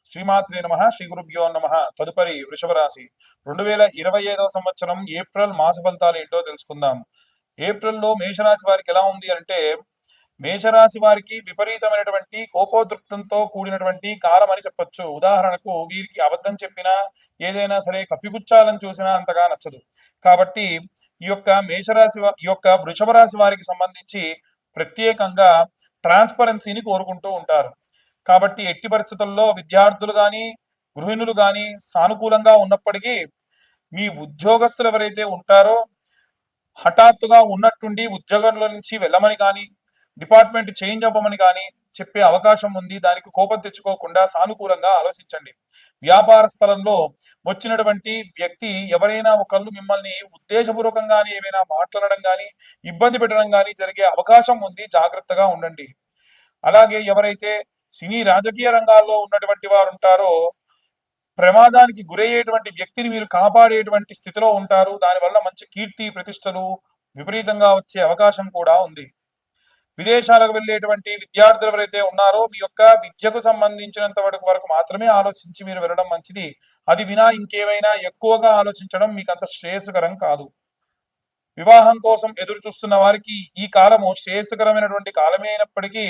శ్రీమాత్రే నమ శ్రీ గురుభ్యో నమ. తదుపరి వృషభ రాశి 2025 సంవత్సరం ఏప్రిల్ మాస ఫలితాలు ఏంటో తెలుసుకుందాం. ఏప్రిల్లో మేషరాశి వారికి ఎలా ఉంది అంటే, మేషరాశి వారికి విపరీతమైనటువంటి కోపోద్రిక్తంతో కూడినటువంటి కాలం అని చెప్పొచ్చు. ఉదాహరణకు వీరికి అబద్ధం చెప్పినా, ఏదైనా సరే కప్పిపుచ్చాలని చూసినా అంతగా నచ్చదు. కాబట్టి ఈ యొక్క వృషభ రాశి వారికి సంబంధించి ప్రత్యేకంగా ట్రాన్స్పరెన్సీని కోరుకుంటూ ఉంటారు. కాబట్టి ఎట్టి పరిస్థితుల్లో విద్యార్థులు కానీ, గృహిణులు కానీ సానుకూలంగా ఉన్నప్పటికీ మీ ఉద్యోగస్తులు ఎవరైతే ఉంటారో హఠాత్తుగా ఉన్నట్టుండి ఉద్యోగంలో నుంచి వెళ్ళమని కానీ, డిపార్ట్మెంట్ చేంజ్ అవ్వమని కానీ చెప్పే అవకాశం ఉంది. దానికి కోపం తెచ్చుకోకుండా సానుకూలంగా ఆలోచించండి. వ్యాపార స్థలంలో వచ్చినటువంటి వ్యక్తి ఎవరైనా ఒకళ్ళు మిమ్మల్ని ఉద్దేశపూర్వకంగానే ఏమైనా మాట్లాడడం కానీ, ఇబ్బంది పెట్టడం కానీ జరిగే అవకాశం ఉంది. జాగ్రత్తగా ఉండండి. అలాగే ఎవరైతే సినీ రాజకీయ రంగాల్లో ఉన్నటువంటి వారు ఉంటారో ప్రమాదానికి గురయ్యేటువంటి వ్యక్తిని మీరు కాపాడేటువంటి స్థితిలో ఉంటారు. దానివల్ల మంచి కీర్తి ప్రతిష్టలు విపరీతంగా వచ్చే అవకాశం కూడా ఉంది. విదేశాలకు వెళ్ళేటువంటి విద్యార్థులు ఎవరైతే ఉన్నారో మీ యొక్క విద్యకు సంబంధించినంత వరకు మాత్రమే ఆలోచించి మీరు వెళ్ళడం మంచిది. అది వినా ఇంకేమైనా ఎక్కువగా ఆలోచించడం మీకు అంత శ్రేయస్కరం కాదు. వివాహం కోసం ఎదురు చూస్తున్న వారికి ఈ కాలము శ్రేయస్కరమైనటువంటి కాలమే అయినప్పటికీ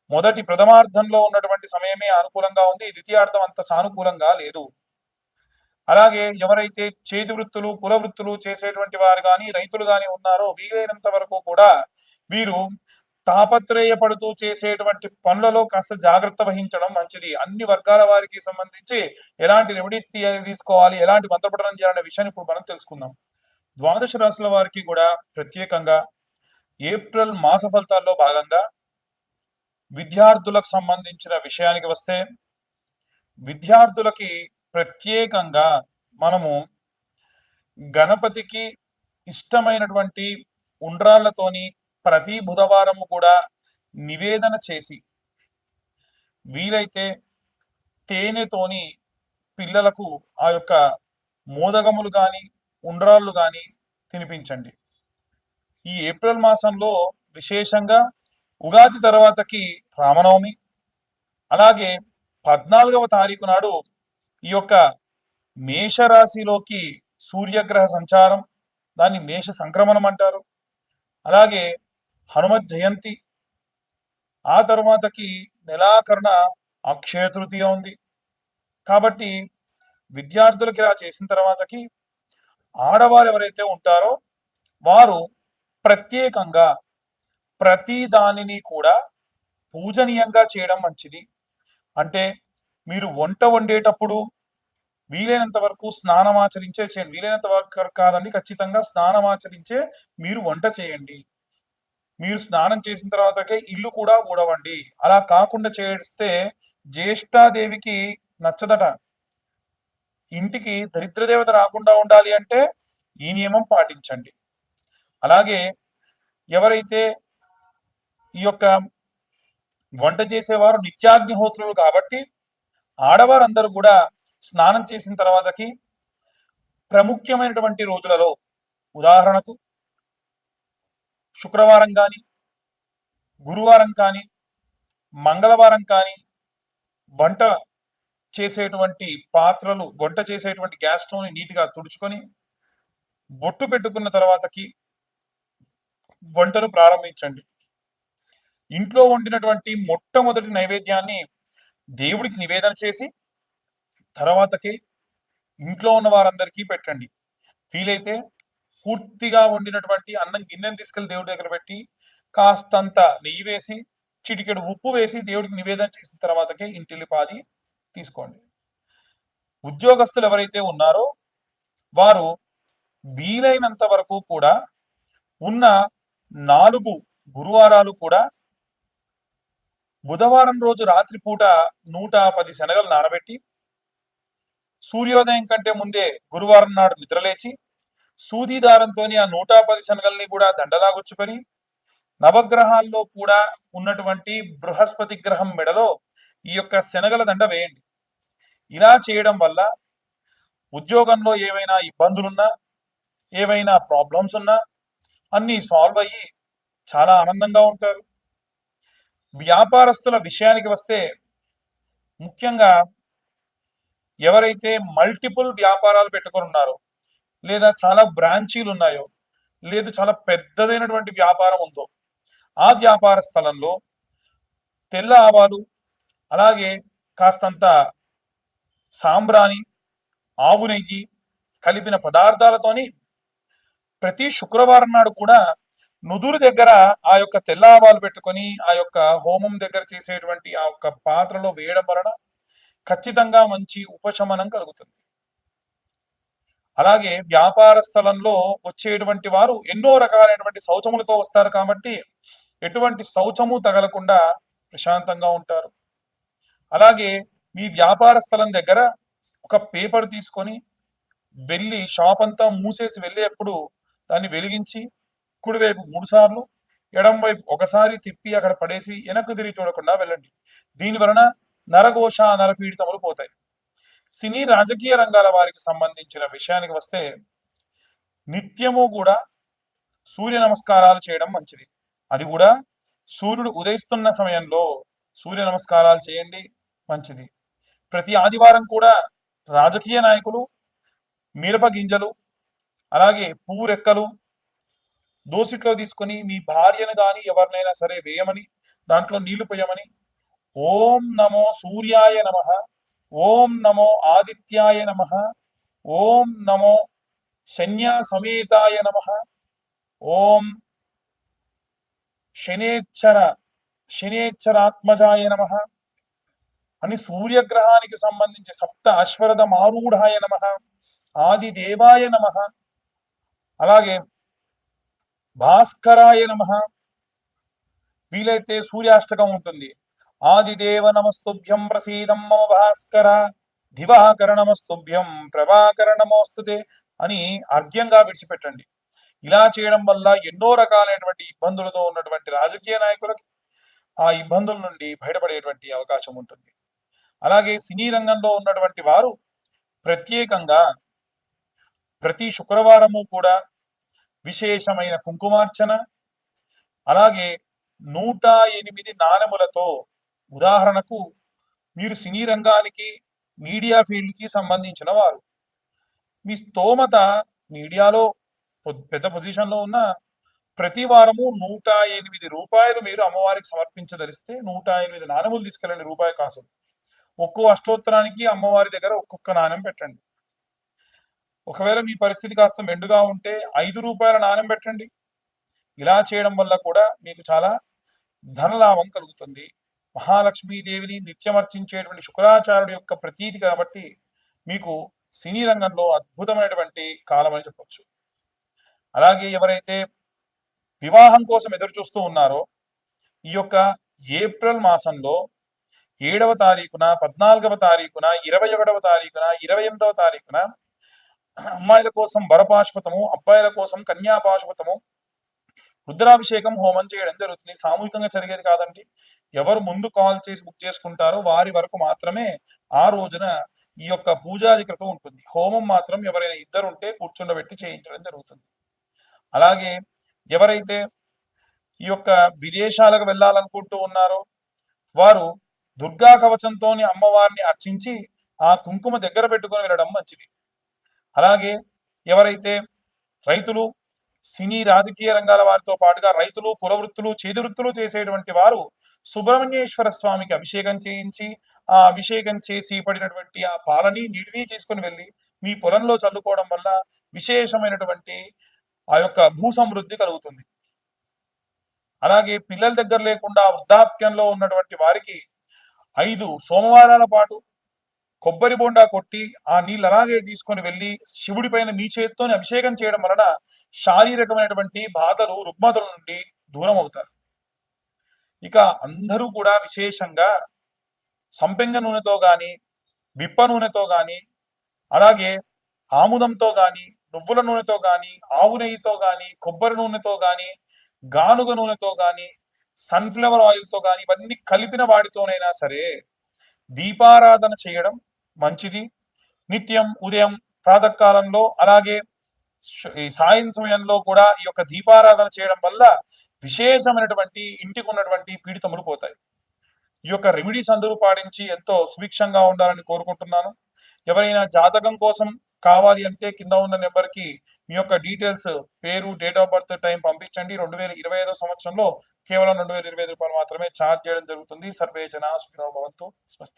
మొదటి ప్రథమార్థంలో ఉన్నటువంటి సమయమే అనుకూలంగా ఉంది. ద్వితీయార్థం అంత సానుకూలంగా లేదు. అలాగే ఎవరైతే చేతి వృత్తులు, కుల వృత్తులు చేసేటువంటి వారు కానీ, రైతులు కానీ ఉన్నారో వీలైనంత వరకు కూడా వీరు తాపత్రయపడుతూ చేసేటువంటి పనులలో కాస్త జాగ్రత్త వహించడం మంచిది. అన్ని వర్గాల వారికి సంబంధించి ఎలాంటి రెమెడీస్ తీసుకోవాలి, ఎలాంటి మంత్రపఠనం చేయాలనే విషయాన్ని ఇప్పుడు మనం తెలుసుకుందాం. ద్వాదశ రాశుల వారికి కూడా ప్రత్యేకంగా ఏప్రిల్ మాస ఫలితాల్లో భాగంగా విద్యార్థులకు సంబంధించిన విషయానికి వస్తే, విద్యార్థులకి ప్రత్యేకంగా మనము గణపతికి ఇష్టమైనటువంటి ఉండ్రాళ్లతోని ప్రతి బుధవారము కూడా నివేదన చేసి, వీలైతే తేనెతోని పిల్లలకు ఆ యొక్క మోదగములు కానీ, ఉండ్రాళ్ళు కానీ తినిపించండి. ఈ ఏప్రిల్ మాసంలో విశేషంగా ఉగాది తర్వాతకి రామనవమి, అలాగే 14వ తారీఖు నాడు ఈ యొక్క మేషరాశిలోకి సూర్యగ్రహ సంచారం, దాన్ని మేష సంక్రమణం అంటారు. అలాగే హనుమత్ జయంతి, ఆ తర్వాతకి నెలాఖరున అక్షయ తృతీయ ఉంది. కాబట్టి విద్యార్థులకి ఇలా చేసిన తర్వాతకి ఆడవారు ఎవరైతే ఉంటారో వారు ప్రత్యేకంగా ప్రతి దానిని కూడా పూజనీయంగా చేయడం మంచిది. అంటే మీరు వంట వండేటప్పుడు వీలైనంత వరకు స్నానం ఆచరించే చేయండి. వీలైనంత వరకు కాదండి, ఖచ్చితంగా స్నానం ఆచరించే మీరు వంట చేయండి. మీరు స్నానం చేసిన తర్వాతకే ఇల్లు కూడా ఊడవండి. అలా కాకుండా చేస్తే జ్యేష్ఠాదేవికి నచ్చదట. ఇంటికి దరిద్రదేవత రాకుండా ఉండాలి అంటే ఈ నియమం పాటించండి. అలాగే ఎవరైతే ఈ యొక్క వంట చేసేవారు నిత్యాగ్నిహోత్రులు కాబట్టి ఆడవారందరూ కూడా స్నానం చేసిన తర్వాతకి ప్రముఖ్యమైనటువంటి రోజులలో, ఉదాహరణకు శుక్రవారం కానీ, గురువారం కానీ, మంగళవారం కానీ వంట చేసేటువంటి పాత్రలు, వంట చేసేటువంటి గ్యాస్ స్టవ్ని నీట్గా తుడుచుకొని బొట్టు పెట్టుకున్న తర్వాతకి వంటను ప్రారంభించండి. ఇంట్లో వండినటువంటి మొట్టమొదటి నైవేద్యాన్ని దేవుడికి నివేదన చేసి తర్వాతకి ఇంట్లో ఉన్న వారందరికీ పెట్టండి. వీలైతే పూర్తిగా వండినటువంటి అన్నం గిన్నెను తీసుకెళ్లి దేవుడి దగ్గర పెట్టి కాస్తంత నెయ్యి వేసి, చిటికెడు ఉప్పు వేసి దేవుడికి నివేదన చేసిన తర్వాతకే ఇంటిల్లిపాది తీసుకోండి. ఉద్యోగస్తులు ఎవరైతే ఉన్నారో వారు వీలైనంత వరకు కూడా ఉన్న 4 గురువారాలు కూడా బుధవారం రోజు రాత్రిపూట 110 శనగలు నానబెట్టి సూర్యోదయం కంటే ముందే గురువారం నాడు నిద్రలేచి సూది దారంతో ఆ 110 శనగల్ని కూడా దండలాగుచ్చుకొని నవగ్రహాల్లో కూడా ఉన్నటువంటి బృహస్పతి గ్రహం మెడలో ఈ యొక్క శనగల దండ వేయండి. ఇలా చేయడం వల్ల ఉద్యోగంలో ఏవైనా ఇబ్బందులున్నా, ఏవైనా ప్రాబ్లమ్స్ ఉన్నా అన్నీ సాల్వ్ అయ్యి చాలా ఆనందంగా ఉంటారు. వ్యాపారస్తుల విషయానికి వస్తే ముఖ్యంగా ఎవరైతే మల్టిపుల్ వ్యాపారాలు పెట్టుకొని ఉన్నారో, లేదా చాలా బ్రాంచీలు ఉన్నాయో, లేదు చాలా పెద్దదైనటువంటి వ్యాపారం ఉందో, ఆ వ్యాపార స్థలంలో తెల్ల ఆవాలు, అలాగే కాస్తంత సాంబ్రాణి, ఆవు నెయ్యి కలిపిన పదార్థాలతోని ప్రతి శుక్రవారం నాడు కూడా నుదురు దగ్గర ఆ యొక్క తెల్ల ఆవాలు పెట్టుకొని ఆ యొక్క హోమం దగ్గర చేసేటువంటి ఆ యొక్క పాత్రలో వేయడం వలన ఖచ్చితంగా మంచి ఉపశమనం కలుగుతుంది. అలాగే వ్యాపార స్థలంలో వచ్చేటువంటి వారు ఎన్నో రకాలైనటువంటి శౌచములతో వస్తారు కాబట్టి ఎటువంటి శౌచము తగలకుండా ప్రశాంతంగా ఉంటారు. అలాగే మీ వ్యాపార స్థలం దగ్గర ఒక పేపర్ తీసుకొని వెళ్ళి షాప్ అంతా మూసేసి వెళ్ళేప్పుడు దాన్ని వెలిగించి కుడివైపు 3 సార్లు, ఎడం వైపు ఒకసారి తిప్పి అక్కడ పడేసి వెనక్కు తిరిగి చూడకుండా వెళ్ళండి. దీని వలన నరఘోష, నరపీడితములు పోతాయి. సినీ రాజకీయ రంగాల వారికి సంబంధించిన విషయానికి వస్తే నిత్యము కూడా సూర్య నమస్కారాలు చేయడం మంచిది. అది కూడా సూర్యుడు ఉదయిస్తున్న సమయంలో సూర్య నమస్కారాలు చేయండి, మంచిది. ప్రతి ఆదివారం కూడా రాజకీయ నాయకులు మిరప గింజలు, అలాగే పువ్వు రెక్కలు దోసిట్లో తీసుకొని మీ భార్యను కానీ ఎవరినైనా సరే వేయమని, దాంట్లో నీళ్లు పోయమని, ఓం నమో సూర్యాయ నమః, ఓం నమో ఆదిత్యాయ నమః, ఓం నమో శన్యా సమేతాయ నమః, ఓం శనేచ్చరాత్మజాయ నమః అని సూర్యగ్రహానికి సంబంధించి సప్త అశ్వరథ మారూఢాయ నమః, ఆదిదేవాయ నమః, అలాగే భాస్కరాయ నమః, వీలైతే సూర్యాష్టకం ఉంటుంది. ఆదిదేవ నమస్తుభ్యం ప్రసీదం మమ భాస్కర, దివాకర నమస్తుభ్యం ప్రభాకర నమోస్తుతే అని అర్ఘ్యంగా విడిచిపెట్టండి. ఇలా చేయడం వల్ల ఎన్నో రకాలైనటువంటి ఇబ్బందులతో ఉన్నటువంటి రాజకీయ నాయకులకి ఆ ఇబ్బందుల నుండి బయటపడేటువంటి అవకాశం ఉంటుంది. అలాగే సినీ రంగంలో ఉన్నటువంటి వారు ప్రత్యేకంగా ప్రతి శుక్రవారము కూడా విశేషమైన కుంకుమార్చన, అలాగే 108 నాణెములతో, ఉదాహరణకు మీరు సినీ రంగానికి మీడియా ఫీల్డ్కి సంబంధించిన వారు, మీ స్తోమత మీడియాలో పెద్ద పొజిషన్లో ఉన్న ప్రతి వారము 108 రూపాయలు మీరు అమ్మవారికి సమర్పించదలిస్తే 108 నాణెములు తీసుకెళ్ళండి, రూపాయి కాసులు. ఒక్కో అష్టోత్తరానికి అమ్మవారి దగ్గర ఒక్కొక్క నాణెం పెట్టండి. ఒకవేళ మీ పరిస్థితి కాస్త మెండుగా ఉంటే 5 రూపాయల నాణెం పెట్టండి. ఇలా చేయడం వల్ల కూడా మీకు చాలా ధనలాభం కలుగుతుంది. మహాలక్ష్మీదేవిని నిత్యమర్చించేటువంటి శుక్రాచార్యుడి యొక్క ప్రతీతి కాబట్టి మీకు సినీ రంగంలో అద్భుతమైనటువంటి కాలం అని చెప్పొచ్చు. అలాగే ఎవరైతే వివాహం కోసం ఎదురు చూస్తూ ఉన్నారో ఈ యొక్క ఏప్రిల్ మాసంలో 7వ తారీఖున, 14వ తారీఖున, 21వ తారీఖున, 28వ తారీఖున అమ్మాయిల కోసం వరపాశుపతము, అబ్బాయిల కోసం కన్యాపాశుపతము, రుద్రాభిషేకం హోమం చేయడం జరుగుతుంది. సామూహికంగా జరిగేది కాదండి. ఎవరు ముందు కాల్ చేసి బుక్ చేసుకుంటారో వారి వరకు మాత్రమే ఆ రోజున ఈ యొక్క పూజాధికృతం ఉంటుంది. హోమం మాత్రం ఎవరైనా ఇద్దరుంటే కూర్చుండబెట్టి చేయించడం జరుగుతుంది. అలాగే ఎవరైతే ఈ యొక్క విదేశాలకు వెళ్ళాలనుకుంటూ ఉన్నారో వారు దుర్గా కవచంతోని అమ్మవారిని అర్చించి ఆ కుంకుమ దగ్గర పెట్టుకొని వెళ్ళడం మంచిది. అలాగే ఎవరైతే రైతులు, సినీ రాజకీయ రంగాల వారితో పాటుగా రైతులు, కులవృత్తులు, చేతివృత్తులు చేసేటువంటి వారు సుబ్రహ్మణ్యేశ్వర స్వామికి అభిషేకం చేయించి ఆ అభిషేకం చేసి పడినటువంటి ఆ పాలని, నీటిని తీసుకుని వెళ్ళి మీ పొలంలో చల్లుకోవడం వల్ల విశేషమైనటువంటి ఆ యొక్క భూ సమృద్ధి కలుగుతుంది. అలాగే పిల్లల దగ్గర లేకుండా వృద్ధాప్యంలో ఉన్నటువంటి వారికి 5 సోమవారాల పాటు కొబ్బరి బొండా కొట్టి ఆ నీళ్ళు అలాగే తీసుకొని వెళ్ళి శివుడి పైన మీ చేతితోని అభిషేకం చేయడం వలన శారీరకమైనటువంటి బాధలు, రుగ్మతల నుండి దూరం అవుతారు. ఇక అందరూ కూడా విశేషంగా సంపెంగ నూనెతో గాని, విప్ప నూనెతో గాని, అలాగే ఆముదంతో గాని, నువ్వుల నూనెతో గాని, ఆవు నెయ్యితో గాని, కొబ్బరి నూనెతో గాని, గానుగ నూనెతో గాని, సన్ఫ్లవర్ ఆయిల్తో గాని ఇవన్నీ కలిపిన వాటితోనైనా సరే దీపారాధన చేయడం మంచిది. నిత్యం ఉదయం ప్రాతకాలంలో, అలాగే ఈ సాయం సమయంలో కూడా ఈ యొక్క దీపారాధన చేయడం వల్ల విశేషమైనటువంటి ఇంటికి ఉన్నటువంటి పీడితములు పోతాయి. ఈ యొక్క రెమెడీస్ అందరూ పాటించి ఎంతో సుభిక్షంగా ఉండాలని కోరుకుంటున్నాను. ఎవరైనా జాతకం కోసం కావాలి అంటే కింద ఉన్న నెంబర్కి మీ యొక్క డీటెయిల్స్, పేరు, డేట్ ఆఫ్ బర్త్, టైం పంపించండి. 2025 సంవత్సరంలో కేవలం 2025 రూపాయలు మాత్రమే ఛార్జ్ చేయడం జరుగుతుంది. సర్వే జన సుఖినో భవంతు. స్వస్తి.